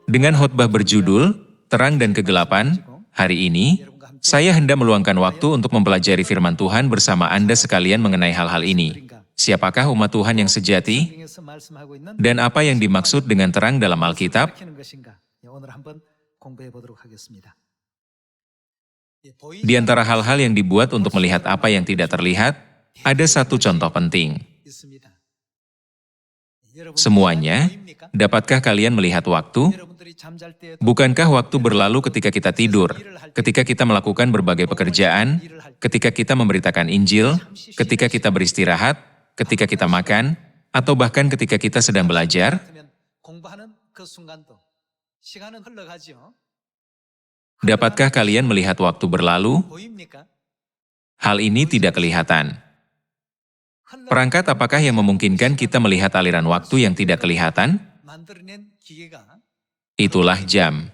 Dengan khotbah berjudul Terang dan Kegelapan, hari ini, saya hendak meluangkan waktu untuk mempelajari firman Tuhan bersama Anda sekalian mengenai hal-hal ini. Siapakah umat Tuhan yang sejati? Dan apa yang dimaksud dengan terang dalam Alkitab? Di antara hal-hal yang dibuat untuk melihat apa yang tidak terlihat, ada satu contoh penting. Semuanya, dapatkah kalian melihat waktu? Bukankah waktu berlalu ketika kita tidur, ketika kita melakukan berbagai pekerjaan, ketika kita memberitakan Injil, ketika kita beristirahat, ketika kita makan, atau bahkan ketika kita sedang belajar? Dapatkah kalian melihat waktu berlalu? Hal ini tidak kelihatan. Perangkat apakah yang memungkinkan kita melihat aliran waktu yang tidak kelihatan? Itulah jam.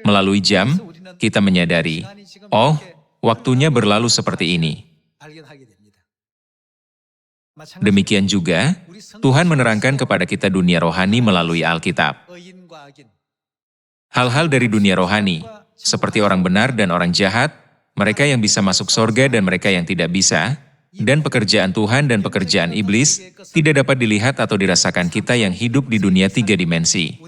Melalui jam, kita menyadari, oh, waktunya berlalu seperti ini. Demikian juga, Tuhan menerangkan kepada kita dunia rohani melalui Alkitab. Hal-hal dari dunia rohani, seperti orang benar dan orang jahat, mereka yang bisa masuk sorga dan mereka yang tidak bisa, dan pekerjaan Tuhan dan pekerjaan iblis, tidak dapat dilihat atau dirasakan kita yang hidup di dunia 3 dimensi.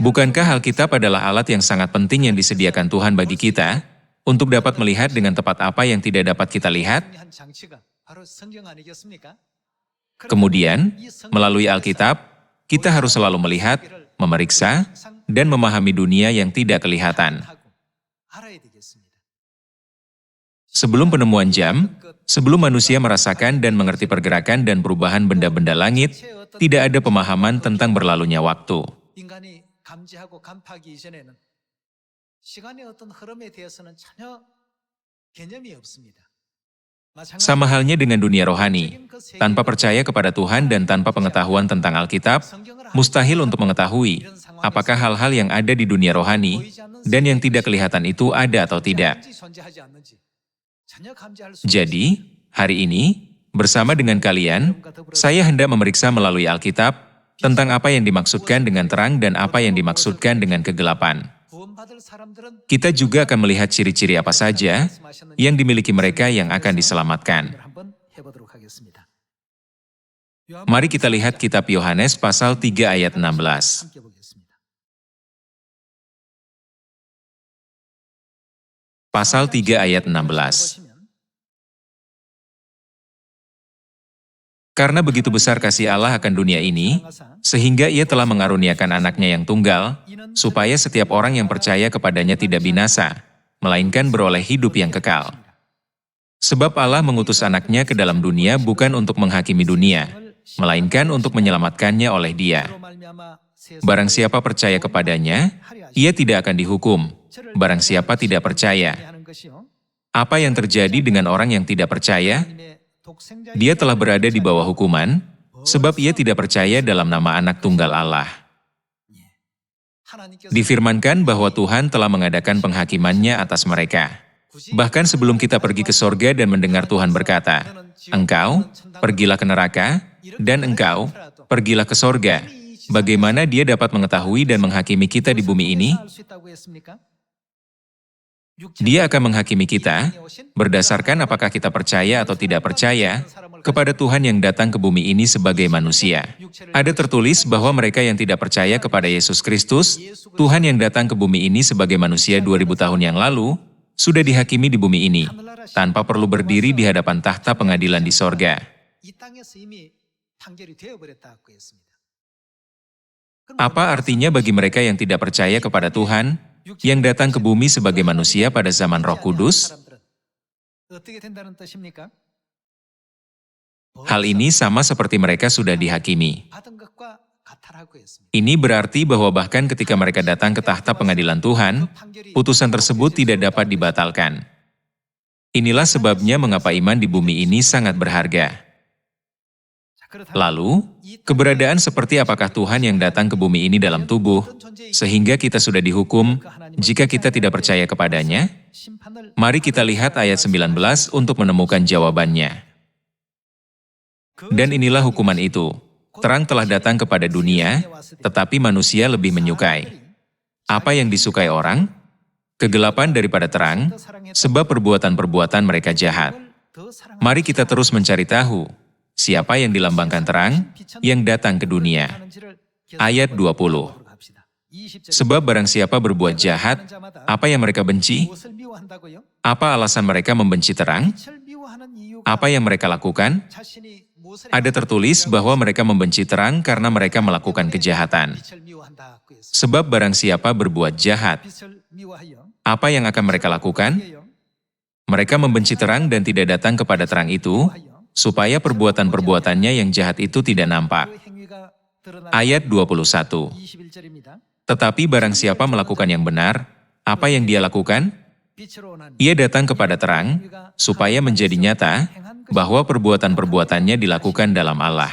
Bukankah Alkitab adalah alat yang sangat penting yang disediakan Tuhan bagi kita, untuk dapat melihat dengan tepat apa yang tidak dapat kita lihat? Kemudian, melalui Alkitab, kita harus selalu melihat, memeriksa, dan memahami dunia yang tidak kelihatan. Sebelum penemuan jam, sebelum manusia merasakan dan mengerti pergerakan dan perubahan benda-benda langit, tidak ada pemahaman tentang berlalunya waktu. Sama halnya dengan dunia rohani, tanpa percaya kepada Tuhan dan tanpa pengetahuan tentang Alkitab, mustahil untuk mengetahui apakah hal-hal yang ada di dunia rohani dan yang tidak kelihatan itu ada atau tidak. Jadi, hari ini, bersama dengan kalian, saya hendak memeriksa melalui Alkitab tentang apa yang dimaksudkan dengan terang dan apa yang dimaksudkan dengan kegelapan. Kita juga akan melihat ciri-ciri apa saja yang dimiliki mereka yang akan diselamatkan. Mari kita lihat kitab Yohanes pasal 3 ayat 16. Pasal 3 ayat 16. Karena begitu besar kasih Allah akan dunia ini, sehingga Ia telah mengaruniakan anaknya yang tunggal, supaya setiap orang yang percaya kepadanya tidak binasa, melainkan beroleh hidup yang kekal. Sebab Allah mengutus anaknya ke dalam dunia bukan untuk menghakimi dunia, melainkan untuk menyelamatkannya oleh Dia. Barang siapa percaya kepadanya, ia tidak akan dihukum. Barang siapa tidak percaya. Apa yang terjadi dengan orang yang tidak percaya? Dia telah berada di bawah hukuman, sebab ia tidak percaya dalam nama Anak Tunggal Allah. Difirmankan bahwa Tuhan telah mengadakan penghakimannya atas mereka. Bahkan sebelum kita pergi ke sorga dan mendengar Tuhan berkata, "Engkau, pergilah ke neraka, dan engkau, pergilah ke sorga." Bagaimana Dia dapat mengetahui dan menghakimi kita di bumi ini? Dia akan menghakimi kita berdasarkan apakah kita percaya atau tidak percaya kepada Tuhan yang datang ke bumi ini sebagai manusia. Ada tertulis bahwa mereka yang tidak percaya kepada Yesus Kristus, Tuhan yang datang ke bumi ini sebagai manusia 2000 tahun yang lalu, sudah dihakimi di bumi ini, tanpa perlu berdiri di hadapan tahta pengadilan di sorga. Apa artinya bagi mereka yang tidak percaya kepada Tuhan, yang datang ke bumi sebagai manusia pada zaman Roh Kudus? Hal ini sama seperti mereka sudah dihakimi. Ini berarti bahwa bahkan ketika mereka datang ke tahta pengadilan Tuhan, putusan tersebut tidak dapat dibatalkan. Inilah sebabnya mengapa iman di bumi ini sangat berharga. Lalu, keberadaan seperti apakah Tuhan yang datang ke bumi ini dalam tubuh, sehingga kita sudah dihukum jika kita tidak percaya kepadanya? Mari kita lihat ayat 19 untuk menemukan jawabannya. Dan inilah hukuman itu. Terang telah datang kepada dunia, tetapi manusia lebih menyukai. Apa yang disukai orang? Kegelapan daripada terang, sebab perbuatan-perbuatan mereka jahat. Mari kita terus mencari tahu, siapa yang dilambangkan terang, yang datang ke dunia. Ayat 20. Sebab barang siapa berbuat jahat, apa yang mereka benci? Apa alasan mereka membenci terang? Apa yang mereka lakukan? Ada tertulis bahwa mereka membenci terang karena mereka melakukan kejahatan. Sebab barang siapa berbuat jahat, apa yang akan mereka lakukan? Mereka membenci terang dan tidak datang kepada terang itu, supaya perbuatan-perbuatannya yang jahat itu tidak nampak. Ayat 21. Tetapi barang siapa melakukan yang benar, apa yang dia lakukan? Ia datang kepada terang, supaya menjadi nyata bahwa perbuatan-perbuatannya dilakukan dalam Allah.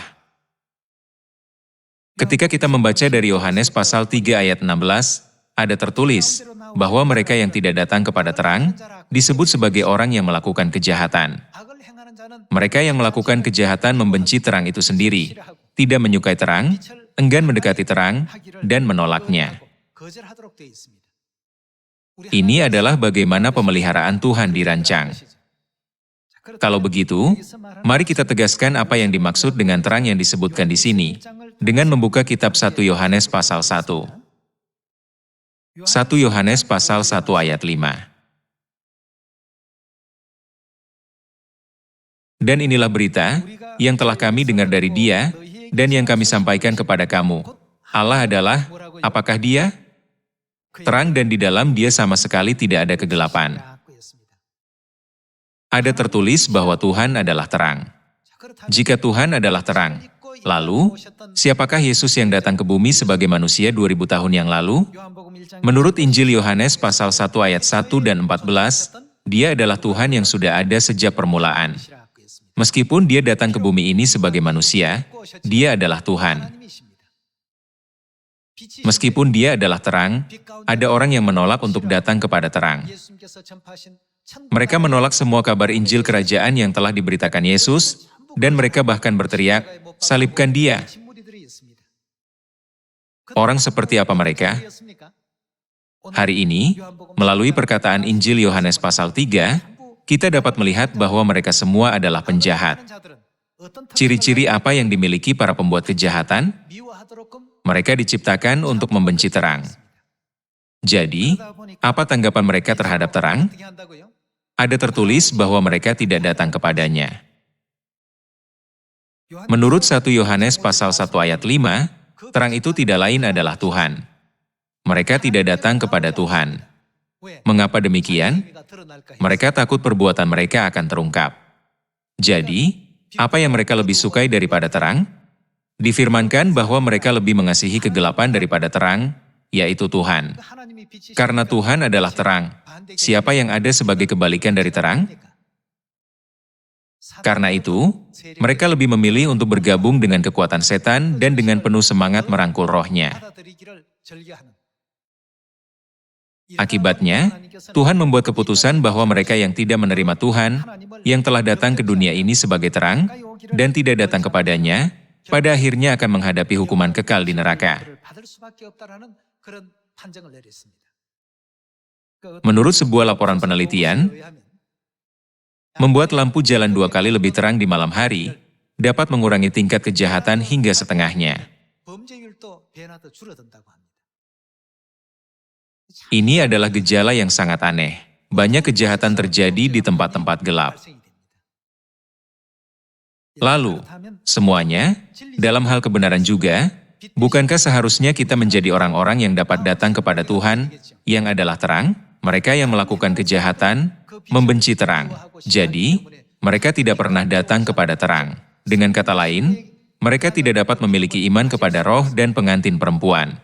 Ketika kita membaca dari Yohanes pasal 3 ayat 16, ada tertulis bahwa mereka yang tidak datang kepada terang disebut sebagai orang yang melakukan kejahatan. Mereka yang melakukan kejahatan membenci terang itu sendiri, tidak menyukai terang, enggan mendekati terang, dan menolaknya. Ini adalah bagaimana pemeliharaan Tuhan dirancang. Kalau begitu, mari kita tegaskan apa yang dimaksud dengan terang yang disebutkan di sini, dengan membuka kitab 1 Yohanes pasal 1. 1 Yohanes pasal 1 ayat 5. Dan inilah berita yang telah kami dengar dari Dia, dan yang kami sampaikan kepada kamu. Allah adalah, apakah Dia? Terang, dan di dalam Dia sama sekali tidak ada kegelapan. Ada tertulis bahwa Tuhan adalah terang. Jika Tuhan adalah terang, lalu, siapakah Yesus yang datang ke bumi sebagai manusia 2000 tahun yang lalu? Menurut Injil Yohanes pasal 1 ayat 1 dan 14, Dia adalah Tuhan yang sudah ada sejak permulaan. Meskipun Dia datang ke bumi ini sebagai manusia, Dia adalah Tuhan. Meskipun Dia adalah terang, ada orang yang menolak untuk datang kepada terang. Mereka menolak semua kabar Injil Kerajaan yang telah diberitakan Yesus, dan mereka bahkan berteriak, "Salibkan Dia." Orang seperti apa mereka? Hari ini, melalui perkataan Injil Yohanes pasal 3, kita dapat melihat bahwa mereka semua adalah penjahat. Ciri-ciri apa yang dimiliki para pembuat kejahatan? Mereka diciptakan untuk membenci terang. Jadi, apa tanggapan mereka terhadap terang? Ada tertulis bahwa mereka tidak datang kepadanya. Menurut 1 Yohanes pasal 1 ayat 5, terang itu tidak lain adalah Tuhan. Mereka tidak datang kepada Tuhan. Mengapa demikian? Mereka takut perbuatan mereka akan terungkap. Jadi, apa yang mereka lebih sukai daripada terang? Difirmankan bahwa mereka lebih mengasihi kegelapan daripada terang, yaitu Tuhan. Karena Tuhan adalah terang, siapa yang ada sebagai kebalikan dari terang? Karena itu, mereka lebih memilih untuk bergabung dengan kekuatan setan dan dengan penuh semangat merangkul rohnya. Akibatnya, Tuhan membuat keputusan bahwa mereka yang tidak menerima Tuhan, yang telah datang ke dunia ini sebagai terang, dan tidak datang kepadanya, pada akhirnya akan menghadapi hukuman kekal di neraka. Menurut sebuah laporan penelitian, membuat lampu jalan 2 kali lebih terang di malam hari dapat mengurangi tingkat kejahatan hingga setengahnya. Ini adalah gejala yang sangat aneh. Banyak kejahatan terjadi di tempat-tempat gelap. Lalu, semuanya, dalam hal kebenaran juga, bukankah seharusnya kita menjadi orang-orang yang dapat datang kepada Tuhan, yang adalah terang? Mereka yang melakukan kejahatan, membenci terang. Jadi, mereka tidak pernah datang kepada terang. Dengan kata lain, mereka tidak dapat memiliki iman kepada roh dan pengantin perempuan.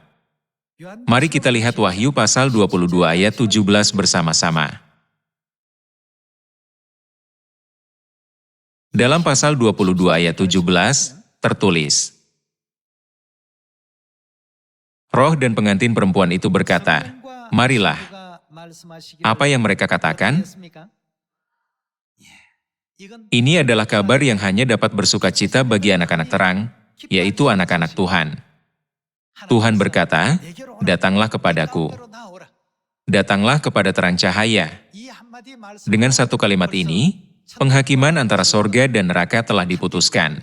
Mari kita lihat Wahyu pasal 22 ayat 17 bersama-sama. Dalam pasal 22 ayat 17, tertulis, roh dan pengantin perempuan itu berkata, "Marilah." Apa yang mereka katakan? Ini adalah kabar yang hanya dapat bersukacita bagi anak-anak terang, yaitu anak-anak Tuhan. Tuhan berkata, "Datanglah kepadaku." Datanglah kepada terang cahaya. Dengan satu kalimat ini, penghakiman antara sorga dan neraka telah diputuskan.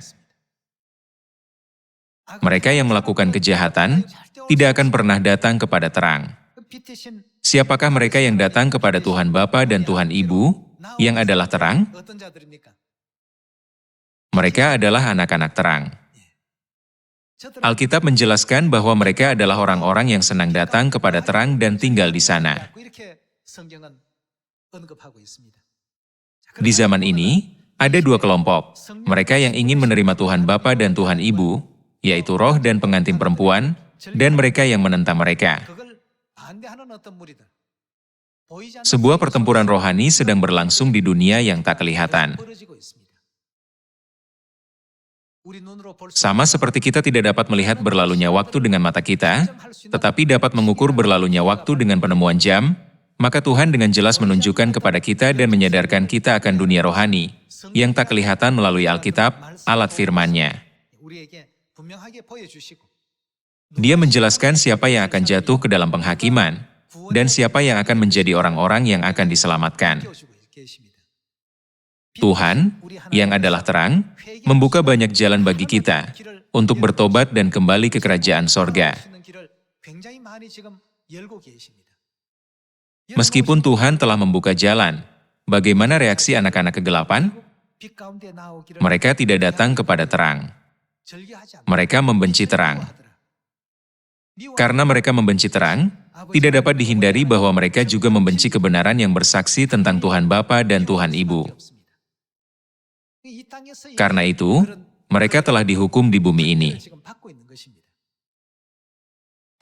Mereka yang melakukan kejahatan tidak akan pernah datang kepada terang. Siapakah mereka yang datang kepada Tuhan Bapa dan Tuhan Ibu, yang adalah terang? Mereka adalah anak-anak terang. Alkitab menjelaskan bahwa mereka adalah orang-orang yang senang datang kepada terang dan tinggal di sana. Di zaman ini, ada dua kelompok. Mereka yang ingin menerima Tuhan Bapa dan Tuhan Ibu, yaitu roh dan pengantin perempuan, dan mereka yang menentang mereka. Sebuah pertempuran rohani sedang berlangsung di dunia yang tak kelihatan. Sama seperti kita tidak dapat melihat berlalunya waktu dengan mata kita, tetapi dapat mengukur berlalunya waktu dengan penemuan jam, maka Tuhan dengan jelas menunjukkan kepada kita dan menyadarkan kita akan dunia rohani, yang tak kelihatan melalui Alkitab, alat firman-Nya. Dia menjelaskan siapa yang akan jatuh ke dalam penghakiman, dan siapa yang akan menjadi orang-orang yang akan diselamatkan. Tuhan, yang adalah terang, membuka banyak jalan bagi kita untuk bertobat dan kembali ke kerajaan sorga. Meskipun Tuhan telah membuka jalan, bagaimana reaksi anak-anak kegelapan? Mereka tidak datang kepada terang. Mereka membenci terang. Karena mereka membenci terang, tidak dapat dihindari bahwa mereka juga membenci kebenaran yang bersaksi tentang Tuhan Bapa dan Tuhan Ibu. Karena itu, mereka telah dihukum di bumi ini.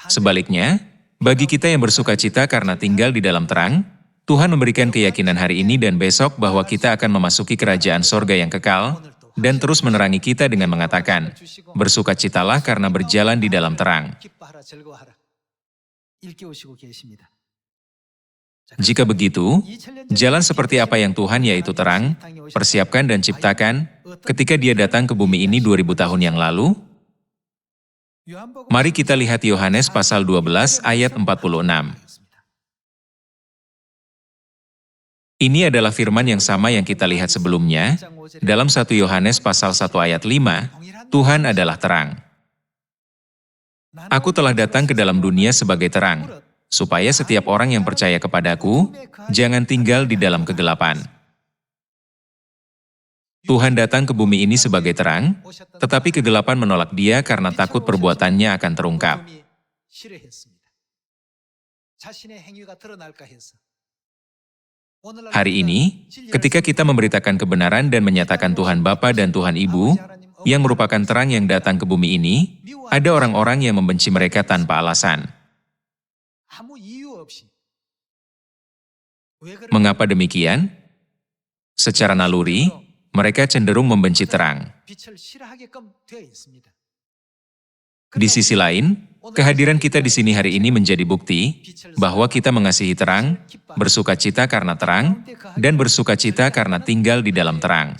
Sebaliknya, bagi kita yang bersukacita karena tinggal di dalam terang, Tuhan memberikan keyakinan hari ini dan besok bahwa kita akan memasuki kerajaan sorga yang kekal, dan terus menerangi kita dengan mengatakan, "Bersukacitalah karena berjalan di dalam terang." Jika begitu, jalan seperti apa yang Tuhan yaitu terang, persiapkan dan ciptakan ketika Dia datang ke bumi ini 2000 tahun yang lalu? Mari kita lihat Yohanes pasal 12 ayat 46. Ini adalah firman yang sama yang kita lihat sebelumnya. Dalam 1 Yohanes pasal 1 ayat 5, Tuhan adalah terang. Aku telah datang ke dalam dunia sebagai terang, supaya setiap orang yang percaya kepadaku, jangan tinggal di dalam kegelapan. Tuhan datang ke bumi ini sebagai terang, tetapi kegelapan menolak Dia karena takut perbuatannya akan terungkap. Hari ini, ketika kita memberitakan kebenaran dan menyatakan Tuhan Bapa dan Tuhan Ibu, yang merupakan terang yang datang ke bumi ini, ada orang-orang yang membenci mereka tanpa alasan. Mengapa demikian? Secara naluri, mereka cenderung membenci terang. Di sisi lain, kehadiran kita di sini hari ini menjadi bukti bahwa kita mengasihi terang, bersukacita karena terang, dan bersukacita karena tinggal di dalam terang.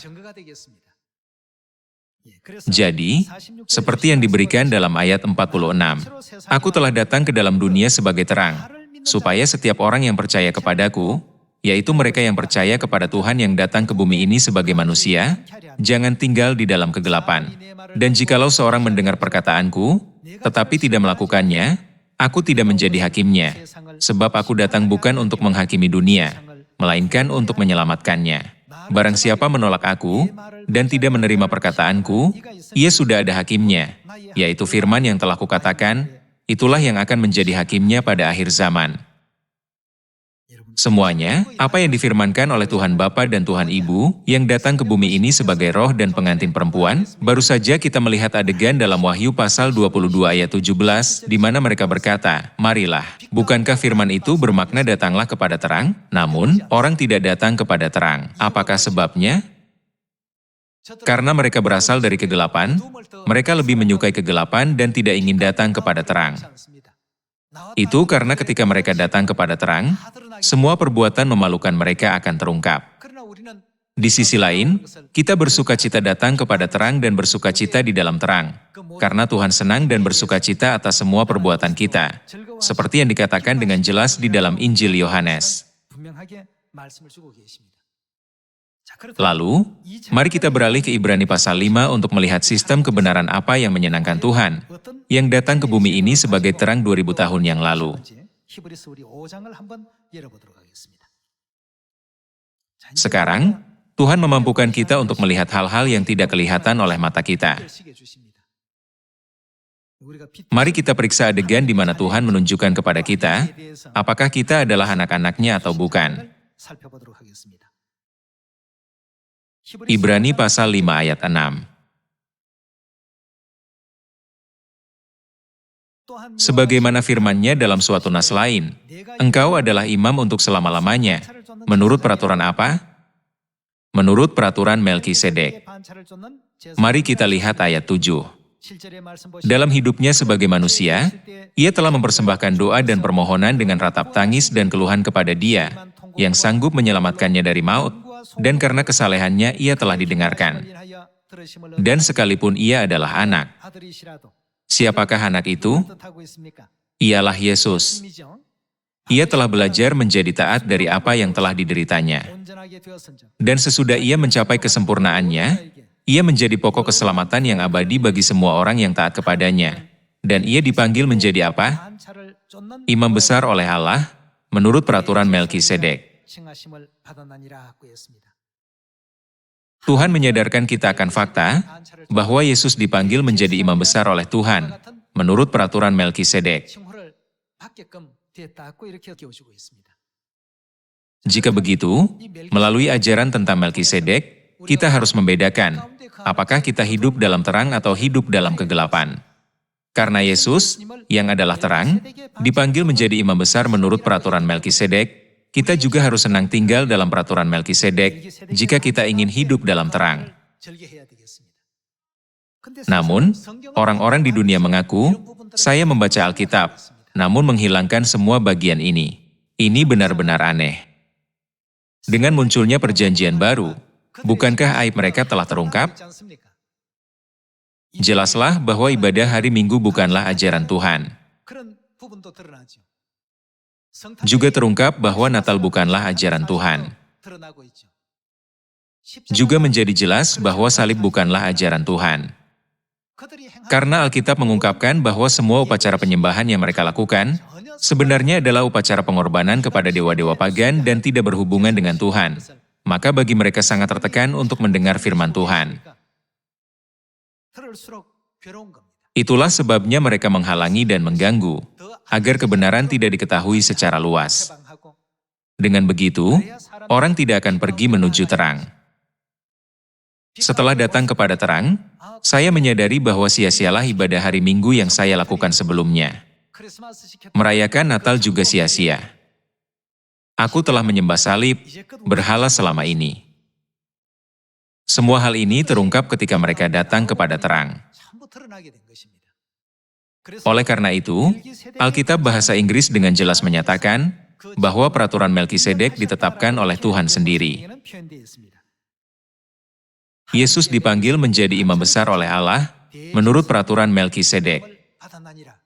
Jadi, seperti yang diberikan dalam ayat 46, "Aku telah datang ke dalam dunia sebagai terang, supaya setiap orang yang percaya kepadaku, yaitu mereka yang percaya kepada Tuhan yang datang ke bumi ini sebagai manusia, jangan tinggal di dalam kegelapan. Dan jikalau seorang mendengar perkataanku, tetapi tidak melakukannya, aku tidak menjadi hakimnya, sebab aku datang bukan untuk menghakimi dunia, melainkan untuk menyelamatkannya. Barang siapa menolak aku, dan tidak menerima perkataanku, ia sudah ada hakimnya, yaitu firman yang telah kukatakan, itulah yang akan menjadi hakimnya pada akhir zaman." Semuanya, apa yang difirmankan oleh Tuhan Bapa dan Tuhan Ibu, yang datang ke bumi ini sebagai roh dan pengantin perempuan, baru saja kita melihat adegan dalam Wahyu pasal 22 ayat 17, di mana mereka berkata, "Marilah, bukankah firman itu bermakna datanglah kepada terang? Namun, orang tidak datang kepada terang. Apakah sebabnya? Karena mereka berasal dari kegelapan, mereka lebih menyukai kegelapan dan tidak ingin datang kepada terang. Itu karena ketika mereka datang kepada terang, semua perbuatan memalukan mereka akan terungkap. Di sisi lain, kita bersukacita datang kepada terang dan bersukacita di dalam terang, karena Tuhan senang dan bersukacita atas semua perbuatan kita, seperti yang dikatakan dengan jelas di dalam Injil Yohanes. Lalu, mari kita beralih ke Ibrani pasal 5 untuk melihat sistem kebenaran apa yang menyenangkan Tuhan, yang datang ke bumi ini sebagai terang 2000 tahun yang lalu. Sekarang, Tuhan memampukan kita untuk melihat hal-hal yang tidak kelihatan oleh mata kita. Mari kita periksa adegan di mana Tuhan menunjukkan kepada kita, apakah kita adalah anak-anaknya atau bukan. Ibrani pasal 5 ayat 6. Sebagaimana firman-Nya dalam suatu nas lain, engkau adalah imam untuk selama-lamanya. Menurut peraturan apa? Menurut peraturan Melkisedek. Mari kita lihat ayat 7. Dalam hidupnya sebagai manusia, ia telah mempersembahkan doa dan permohonan dengan ratap tangis dan keluhan kepada Dia, yang sanggup menyelamatkannya dari maut, dan karena kesalehannya ia telah didengarkan. Dan sekalipun ia adalah anak. Siapakah anak itu? Ialah Yesus. Ia telah belajar menjadi taat dari apa yang telah dideritanya. Dan sesudah ia mencapai kesempurnaannya, ia menjadi pokok keselamatan yang abadi bagi semua orang yang taat kepadanya. Dan ia dipanggil menjadi apa? Imam besar oleh Allah, menurut peraturan Melkisedek. Tuhan menyadarkan kita akan fakta bahwa Yesus dipanggil menjadi imam besar oleh Tuhan, menurut peraturan Melkisedek. Jika begitu, melalui ajaran tentang Melkisedek, kita harus membedakan apakah kita hidup dalam terang atau hidup dalam kegelapan. Karena Yesus, yang adalah terang, dipanggil menjadi imam besar menurut peraturan Melkisedek, kita juga harus senang tinggal dalam peraturan Melkisedek jika kita ingin hidup dalam terang. Namun, orang-orang di dunia mengaku, saya membaca Alkitab, namun menghilangkan semua bagian ini. Ini benar-benar aneh. Dengan munculnya perjanjian baru, bukankah aib mereka telah terungkap? Jelaslah bahwa ibadah hari Minggu bukanlah ajaran Tuhan. Juga terungkap bahwa Natal bukanlah ajaran Tuhan. Juga menjadi jelas bahwa salib bukanlah ajaran Tuhan. Karena Alkitab mengungkapkan bahwa semua upacara penyembahan yang mereka lakukan, sebenarnya adalah upacara pengorbanan kepada dewa-dewa pagan dan tidak berhubungan dengan Tuhan. Maka bagi mereka sangat tertekan untuk mendengar firman Tuhan. Itulah sebabnya mereka menghalangi dan mengganggu, agar kebenaran tidak diketahui secara luas. Dengan begitu, orang tidak akan pergi menuju terang. Setelah datang kepada terang, saya menyadari bahwa sia-sialah ibadah hari Minggu yang saya lakukan sebelumnya. Merayakan Natal juga sia-sia. Aku telah menyembah salib, berhala selama ini. Semua hal ini terungkap ketika mereka datang kepada terang. Oleh karena itu, Alkitab bahasa Inggris dengan jelas menyatakan bahwa peraturan Melkisedek ditetapkan oleh Tuhan sendiri. Yesus dipanggil menjadi imam besar oleh Allah menurut peraturan Melkisedek.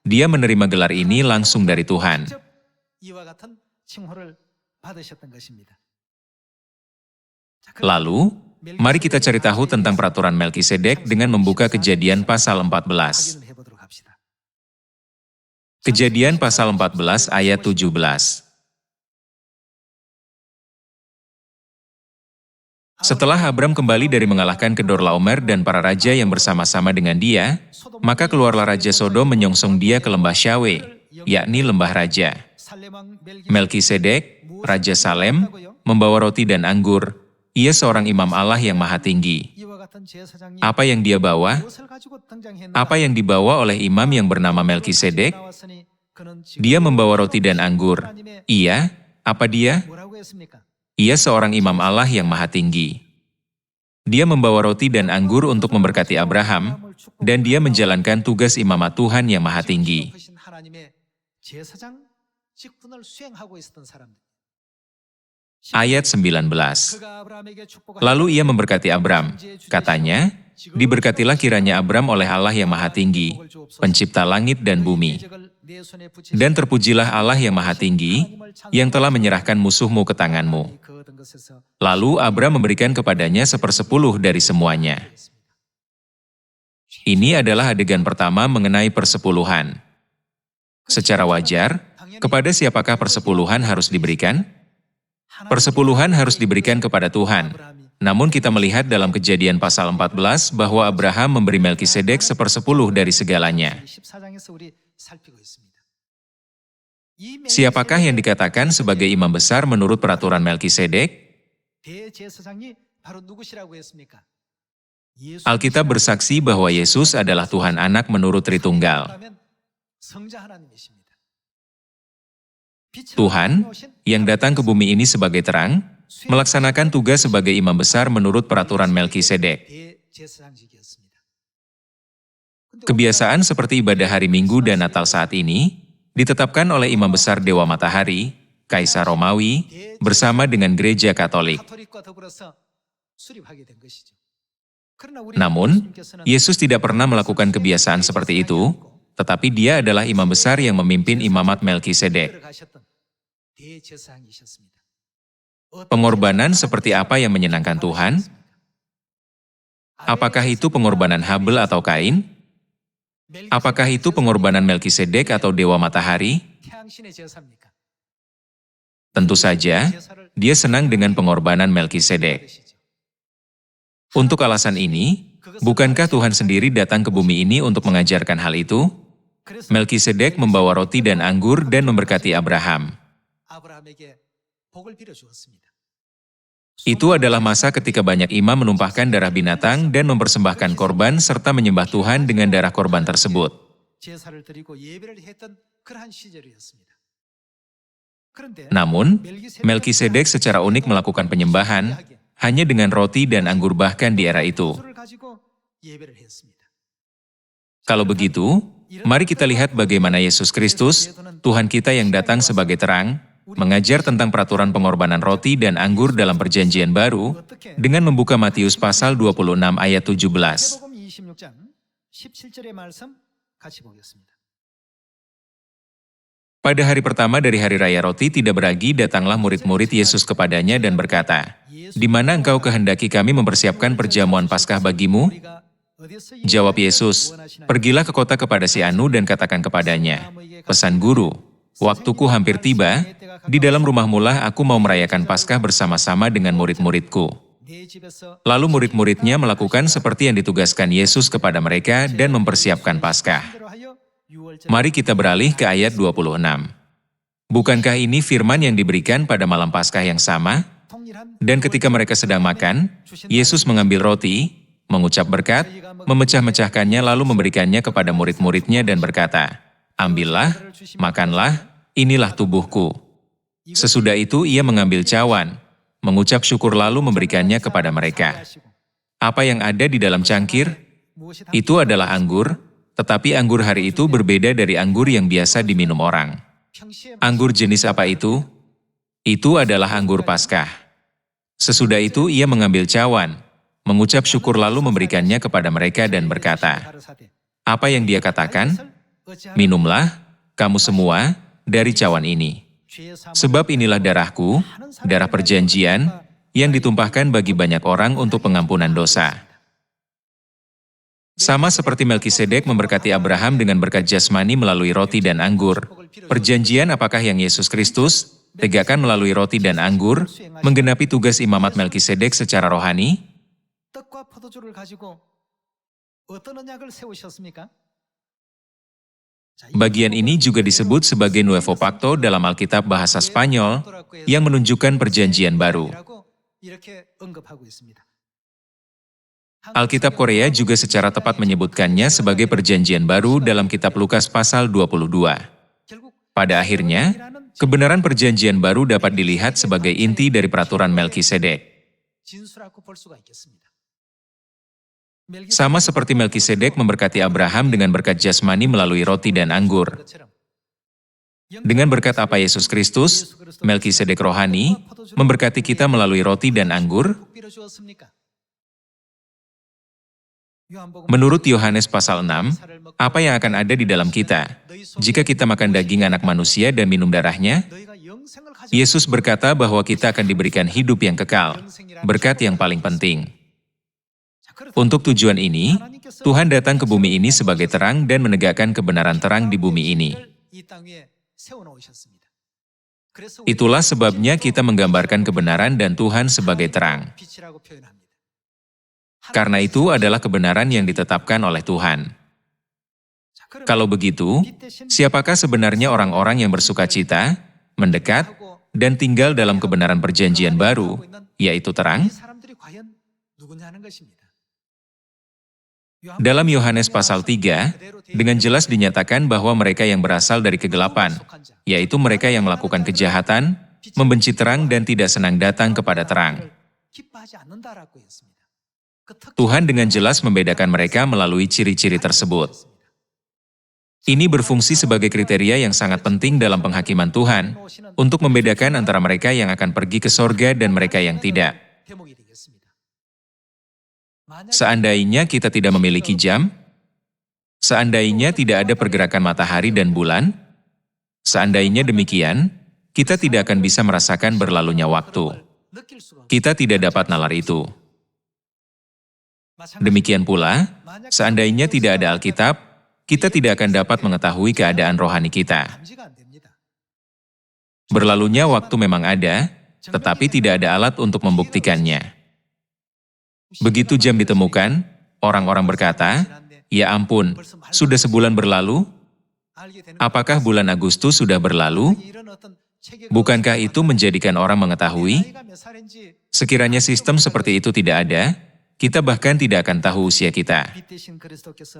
Dia menerima gelar ini langsung dari Tuhan. Lalu, mari kita cari tahu tentang peraturan Melkisedek dengan membuka Kejadian pasal 14. Kejadian pasal 14 ayat 17. Setelah Abram kembali dari mengalahkan Kedorlaomer dan para raja yang bersama-sama dengan dia, maka keluarlah Raja Sodom menyongsong dia ke lembah Syawe, yakni lembah raja. Melkisedek, Raja Salem, membawa roti dan anggur. Ia seorang imam Allah yang maha tinggi. Apa yang dia bawa? Apa yang dibawa oleh imam yang bernama Melkisedek? Dia membawa roti dan anggur. Ia, apa dia? Ia seorang imam Allah yang maha tinggi. Dia membawa roti dan anggur untuk memberkati Abraham, dan dia menjalankan tugas imamat Tuhan yang maha tinggi. Ayat 19. Lalu ia memberkati Abram. Katanya, diberkatilah kiranya Abram oleh Allah yang Maha Tinggi, pencipta langit dan bumi. Dan terpujilah Allah yang Maha Tinggi, yang telah menyerahkan musuhmu ke tanganmu. Lalu Abram memberikan kepadanya 1/10 dari semuanya. Ini adalah adegan pertama mengenai persepuluhan. Secara wajar, kepada siapakah persepuluhan harus diberikan? Persepuluhan harus diberikan kepada Tuhan. Namun kita melihat dalam Kejadian pasal 14 bahwa Abraham memberi Melkisedek 1/10 dari segalanya. Siapakah yang dikatakan sebagai imam besar menurut peraturan Melkisedek? Alkitab bersaksi bahwa Yesus adalah Tuhan Anak menurut Tritunggal. Tuhan, yang datang ke bumi ini sebagai terang, melaksanakan tugas sebagai imam besar menurut peraturan Melkisedek. Kebiasaan seperti ibadah hari Minggu dan Natal saat ini, ditetapkan oleh imam besar Dewa Matahari, Kaisar Romawi, bersama dengan Gereja Katolik. Namun, Yesus tidak pernah melakukan kebiasaan seperti itu, tetapi dia adalah imam besar yang memimpin imamat Melkisedek. Pengorbanan seperti apa yang menyenangkan Tuhan? Apakah itu pengorbanan Habel atau Kain? Apakah itu pengorbanan Melkisedek atau Dewa Matahari? Tentu saja, dia senang dengan pengorbanan Melkisedek. Untuk alasan ini, bukankah Tuhan sendiri datang ke bumi ini untuk mengajarkan hal itu? Melkisedek membawa roti dan anggur dan memberkati Abraham. Itu adalah masa ketika banyak imam menumpahkan darah binatang dan mempersembahkan korban serta menyembah Tuhan dengan darah korban tersebut. Namun, Melkisedek secara unik melakukan penyembahan hanya dengan roti dan anggur bahkan di era itu. Kalau begitu, mari kita lihat bagaimana Yesus Kristus, Tuhan kita yang datang sebagai terang, mengajar tentang peraturan pengorbanan roti dan anggur dalam Perjanjian Baru dengan membuka Matius pasal 26 ayat 17. Pada hari pertama dari Hari Raya Roti Tidak Beragi, datanglah murid-murid Yesus kepadanya dan berkata, "Di mana engkau kehendaki kami mempersiapkan perjamuan Paskah bagimu?" Jawab Yesus, "Pergilah ke kota kepada si Anu dan katakan kepadanya, 'Pesan Guru, waktuku hampir tiba, di dalam rumahmu lah aku mau merayakan Paskah bersama-sama dengan murid-muridku.'" Lalu murid-muridnya melakukan seperti yang ditugaskan Yesus kepada mereka dan mempersiapkan Paskah. Mari kita beralih ke ayat 26. Bukankah ini firman yang diberikan pada malam Paskah yang sama? Dan ketika mereka sedang makan, Yesus mengambil roti, mengucap berkat, memecah-mecahkannya lalu memberikannya kepada murid-muridnya dan berkata, "Ambillah, makanlah, inilah tubuhku." Sesudah itu ia mengambil cawan, mengucap syukur lalu memberikannya kepada mereka. Apa yang ada di dalam cangkir? Itu adalah anggur, tetapi anggur hari itu berbeda dari anggur yang biasa diminum orang. Anggur jenis apa itu? Itu adalah anggur Paskah. Sesudah itu ia mengambil cawan, mengucap syukur lalu memberikannya kepada mereka dan berkata, "Apa yang dia katakan? Minumlah, kamu semua, dari cawan ini. Sebab inilah darahku, darah perjanjian, yang ditumpahkan bagi banyak orang untuk pengampunan dosa." Sama seperti Melkisedek memberkati Abraham dengan berkat jasmani melalui roti dan anggur, perjanjian apakah yang Yesus Kristus tegakkan melalui roti dan anggur, menggenapi tugas imamat Melkisedek secara rohani? Bagian ini juga disebut sebagai Nuevo Pacto dalam Alkitab bahasa Spanyol, yang menunjukkan perjanjian baru. Alkitab Korea juga secara tepat menyebutkannya sebagai perjanjian baru dalam kitab Lukas pasal 22. Pada akhirnya, kebenaran perjanjian baru dapat dilihat sebagai inti dari peraturan Melkisedek. Sama seperti Melkisedek memberkati Abraham dengan berkat jasmani melalui roti dan anggur. Dengan berkat apa Yesus Kristus, Melkisedek rohani, memberkati kita melalui roti dan anggur. Menurut Yohanes pasal 6, apa yang akan ada di dalam kita? Jika kita makan daging anak manusia dan minum darahnya, Yesus berkata bahwa kita akan diberikan hidup yang kekal, berkat yang paling penting. Untuk tujuan ini, Tuhan datang ke bumi ini sebagai terang dan menegakkan kebenaran terang di bumi ini. Itulah sebabnya kita menggambarkan kebenaran dan Tuhan sebagai terang. Karena itu adalah kebenaran yang ditetapkan oleh Tuhan. Kalau begitu, siapakah sebenarnya orang-orang yang bersukacita, mendekat, dan tinggal dalam kebenaran perjanjian baru, yaitu terang? Dalam Yohanes pasal 3, dengan jelas dinyatakan bahwa mereka yang berasal dari kegelapan, yaitu mereka yang melakukan kejahatan, membenci terang dan tidak senang datang kepada terang. Tuhan dengan jelas membedakan mereka melalui ciri-ciri tersebut. Ini berfungsi sebagai kriteria yang sangat penting dalam penghakiman Tuhan untuk membedakan antara mereka yang akan pergi ke sorga dan mereka yang tidak. Seandainya kita tidak memiliki jam, seandainya tidak ada pergerakan matahari dan bulan, seandainya demikian, kita tidak akan bisa merasakan berlalunya waktu. Kita tidak dapat nalar itu. Demikian pula, seandainya tidak ada Alkitab, kita tidak akan dapat mengetahui keadaan rohani kita. Berlalunya waktu memang ada, tetapi tidak ada alat untuk membuktikannya. Begitu jam ditemukan, orang-orang berkata, "Ya ampun, sudah sebulan berlalu? Apakah bulan Agustus sudah berlalu?" Bukankah itu menjadikan orang mengetahui? Sekiranya sistem seperti itu tidak ada, kita bahkan tidak akan tahu usia kita.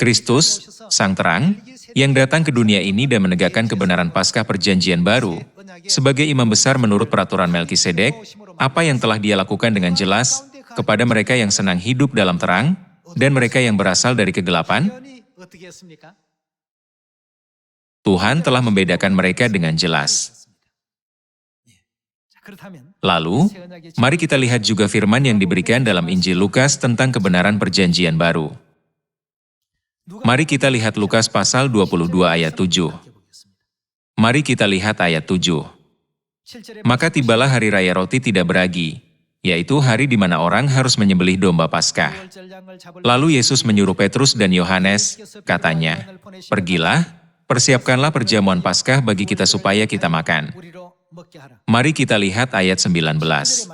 Kristus, Sang Terang, yang datang ke dunia ini dan menegakkan kebenaran Paskah Perjanjian Baru, sebagai imam besar menurut peraturan Melkisedek, apa yang telah Dia lakukan dengan jelas kepada mereka yang senang hidup dalam terang dan mereka yang berasal dari kegelapan? Tuhan telah membedakan mereka dengan jelas. Lalu, mari kita lihat juga firman yang diberikan dalam Injil Lukas tentang kebenaran perjanjian baru. Mari kita lihat Lukas pasal 22 ayat 7. Mari kita lihat ayat 7. Maka tibalah hari raya roti tidak beragi, yaitu hari di mana orang harus menyembelih domba Paskah. Lalu Yesus menyuruh Petrus dan Yohanes, katanya, "Pergilah, persiapkanlah perjamuan Paskah bagi kita supaya kita makan." Mari kita lihat ayat 19.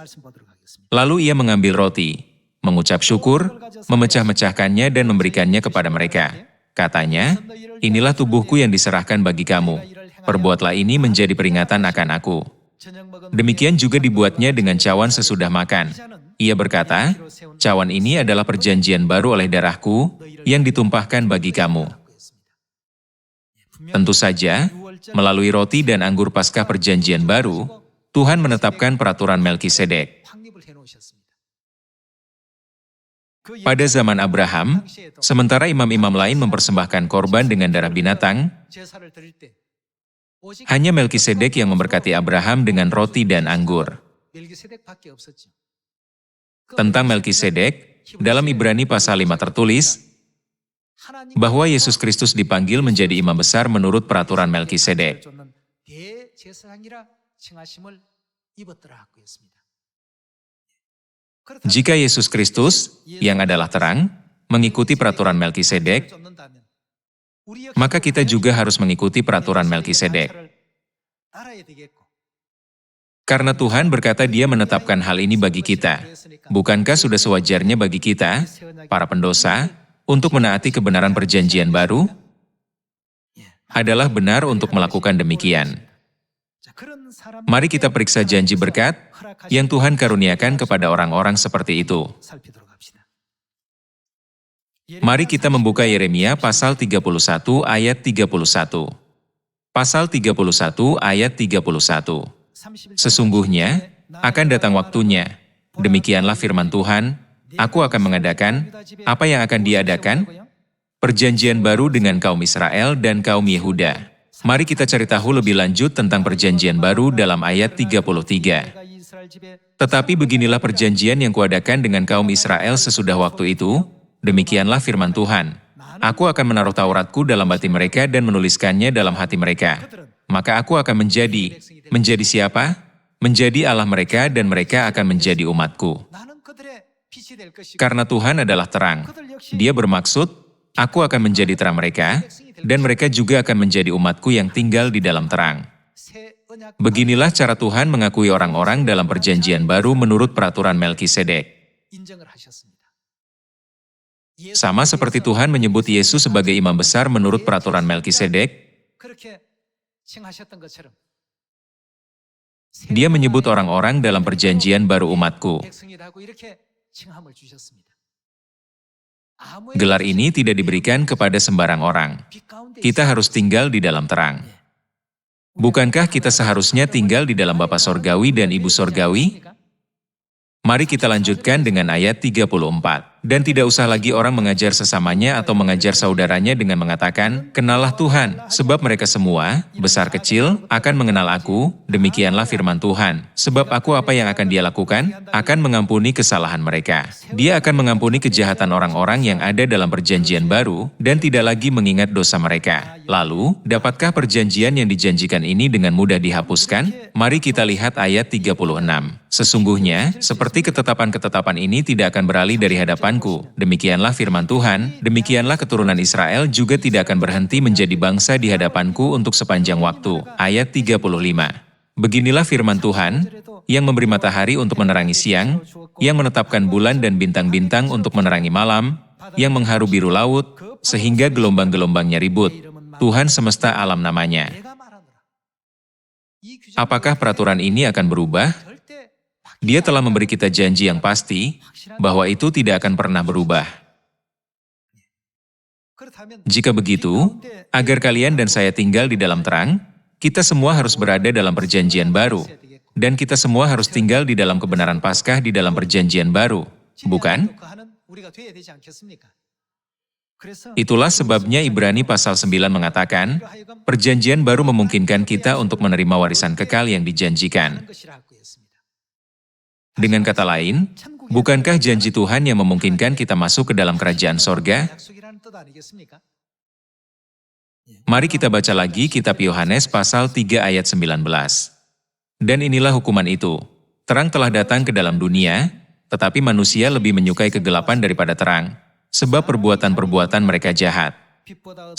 Lalu ia mengambil roti, mengucap syukur, memecah-mecahkannya dan memberikannya kepada mereka. Katanya, "Inilah tubuhku yang diserahkan bagi kamu. Perbuatlah ini menjadi peringatan akan aku." Demikian juga dibuatnya dengan cawan sesudah makan. Ia berkata, "Cawan ini adalah perjanjian baru oleh darahku yang ditumpahkan bagi kamu." Tentu saja, melalui roti dan anggur Paskah Perjanjian Baru, Tuhan menetapkan peraturan Melkisedek. Pada zaman Abraham, sementara imam-imam lain mempersembahkan korban dengan darah binatang, hanya Melkisedek yang memberkati Abraham dengan roti dan anggur. Tentang Melkisedek, dalam Ibrani pasal 5 tertulis, bahwa Yesus Kristus dipanggil menjadi imam besar menurut peraturan Melkisedek. Jika Yesus Kristus, yang adalah terang, mengikuti peraturan Melkisedek, maka kita juga harus mengikuti peraturan Melkisedek. Karena Tuhan berkata Dia menetapkan hal ini bagi kita, bukankah sudah sewajarnya bagi kita, para pendosa, untuk menaati kebenaran perjanjian baru? Adalah benar untuk melakukan demikian. Mari kita periksa janji berkat yang Tuhan karuniakan kepada orang-orang seperti itu. Mari kita membuka Yeremia pasal 31 ayat 31. Pasal 31 ayat 31. Sesungguhnya akan datang waktunya, demikianlah firman Tuhan, aku akan mengadakan, apa yang akan diadakan? Perjanjian baru dengan kaum Israel dan kaum Yehuda. Mari kita cari tahu lebih lanjut tentang perjanjian baru dalam ayat 33. Tetapi beginilah perjanjian yang kuadakan dengan kaum Israel sesudah waktu itu, demikianlah firman Tuhan. Aku akan menaruh Tauratku dalam batin mereka dan menuliskannya dalam hati mereka. Maka aku akan menjadi siapa? Menjadi Allah mereka dan mereka akan menjadi umatku. Karena Tuhan adalah terang. Dia bermaksud, aku akan menjadi terang mereka, dan mereka juga akan menjadi umatku yang tinggal di dalam terang. Beginilah cara Tuhan mengakui orang-orang dalam perjanjian baru menurut peraturan Melkisedek. Sama seperti Tuhan menyebut Yesus sebagai imam besar menurut peraturan Melkisedek, Dia menyebut orang-orang dalam perjanjian baru umatku. Gelar ini tidak diberikan kepada sembarang orang. Kita harus tinggal di dalam terang. Bukankah kita seharusnya tinggal di dalam Bapa Sorgawi dan Ibu Sorgawi? Mari kita lanjutkan dengan ayat 34. Dan tidak usah lagi orang mengajar sesamanya atau mengajar saudaranya dengan mengatakan, "Kenallah Tuhan," sebab mereka semua, besar kecil, akan mengenal aku, demikianlah firman Tuhan. Sebab aku apa yang akan Dia lakukan? Akan mengampuni kesalahan mereka. Dia akan mengampuni kejahatan orang-orang yang ada dalam perjanjian baru, dan tidak lagi mengingat dosa mereka. Lalu, dapatkah perjanjian yang dijanjikan ini dengan mudah dihapuskan? Mari kita lihat ayat 36. Sesungguhnya, seperti ketetapan-ketetapan ini tidak akan beralih dari hadapanku. Demikianlah firman Tuhan, demikianlah keturunan Israel juga tidak akan berhenti menjadi bangsa di hadapanku untuk sepanjang waktu. Ayat 35. Beginilah firman Tuhan, yang memberi matahari untuk menerangi siang, yang menetapkan bulan dan bintang-bintang untuk menerangi malam, yang mengharu biru laut, sehingga gelombang-gelombangnya ribut. Tuhan semesta alam namanya. Apakah peraturan ini akan berubah? Dia telah memberi kita janji yang pasti, bahwa itu tidak akan pernah berubah. Jika begitu, agar kalian dan saya tinggal di dalam terang, kita semua harus berada dalam perjanjian baru. Dan kita semua harus tinggal di dalam kebenaran Paskah di dalam perjanjian baru, bukan? Itulah sebabnya Ibrani pasal 9 mengatakan, perjanjian baru memungkinkan kita untuk menerima warisan kekal yang dijanjikan. Dengan kata lain, bukankah janji Tuhan yang memungkinkan kita masuk ke dalam kerajaan sorga? Mari kita baca lagi kitab Yohanes pasal 3 ayat 19. Dan inilah hukuman itu. Terang telah datang ke dalam dunia, tetapi manusia lebih menyukai kegelapan daripada terang, sebab perbuatan-perbuatan mereka jahat.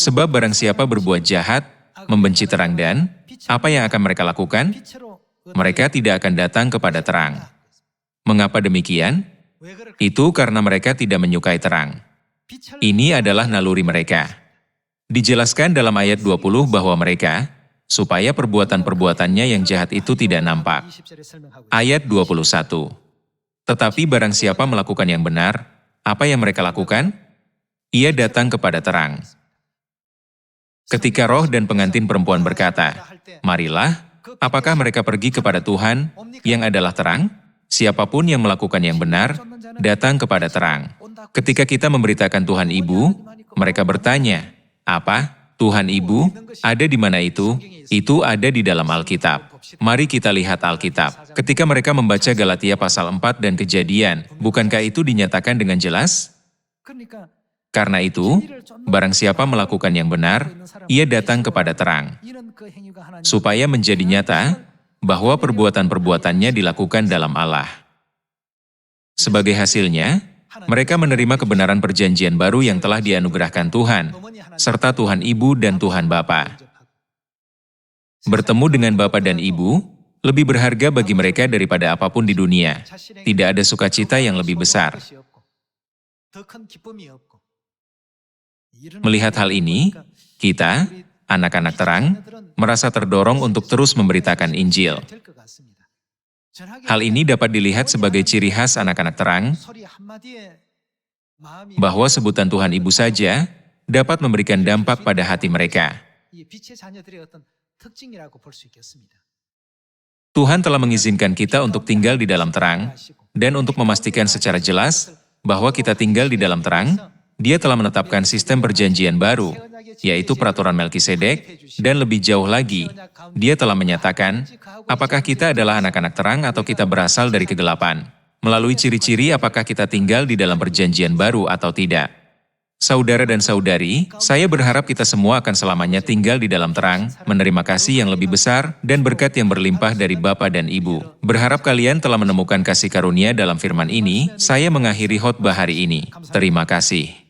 Sebab barang siapa berbuat jahat, membenci terang dan, apa yang akan mereka lakukan? Mereka tidak akan datang kepada terang. Mengapa demikian? Itu karena mereka tidak menyukai terang. Ini adalah naluri mereka. Dijelaskan dalam ayat 20 bahwa mereka, supaya perbuatan-perbuatannya yang jahat itu tidak nampak. Ayat 21. Tetapi barang siapa melakukan yang benar, apa yang mereka lakukan? Ia datang kepada terang. Ketika roh dan pengantin perempuan berkata, "Marilah," apakah mereka pergi kepada Tuhan, yang adalah terang? Siapapun yang melakukan yang benar, datang kepada terang. Ketika kita memberitakan Tuhan Ibu, mereka bertanya, "Apa? Tuhan Ibu? Ada di mana itu?" Itu ada di dalam Alkitab. Mari kita lihat Alkitab. Ketika mereka membaca Galatia pasal 4 dan Kejadian, bukankah itu dinyatakan dengan jelas? Karena itu, barang siapa melakukan yang benar, ia datang kepada terang. Supaya menjadi nyata, bahwa perbuatan-perbuatannya dilakukan dalam Allah. Sebagai hasilnya, mereka menerima kebenaran perjanjian baru yang telah dianugerahkan Tuhan, serta Tuhan Ibu dan Tuhan Bapa. Bertemu dengan Bapa dan Ibu, lebih berharga bagi mereka daripada apapun di dunia. Tidak ada sukacita yang lebih besar. Melihat hal ini, kita, anak-anak terang, merasa terdorong untuk terus memberitakan Injil. Hal ini dapat dilihat sebagai ciri khas anak-anak terang, bahwa sebutan Tuhan Ibu saja dapat memberikan dampak pada hati mereka. Tuhan telah mengizinkan kita untuk tinggal di dalam terang, dan untuk memastikan secara jelas bahwa kita tinggal di dalam terang, Dia telah menetapkan sistem perjanjian baru, yaitu peraturan Melkisedek, dan lebih jauh lagi, Dia telah menyatakan, apakah kita adalah anak-anak terang atau kita berasal dari kegelapan. Melalui ciri-ciri apakah kita tinggal di dalam perjanjian baru atau tidak. Saudara dan saudari, saya berharap kita semua akan selamanya tinggal di dalam terang, menerima kasih yang lebih besar, dan berkat yang berlimpah dari Bapa dan Ibu. Berharap kalian telah menemukan kasih karunia dalam firman ini, saya mengakhiri khotbah hari ini. Terima kasih.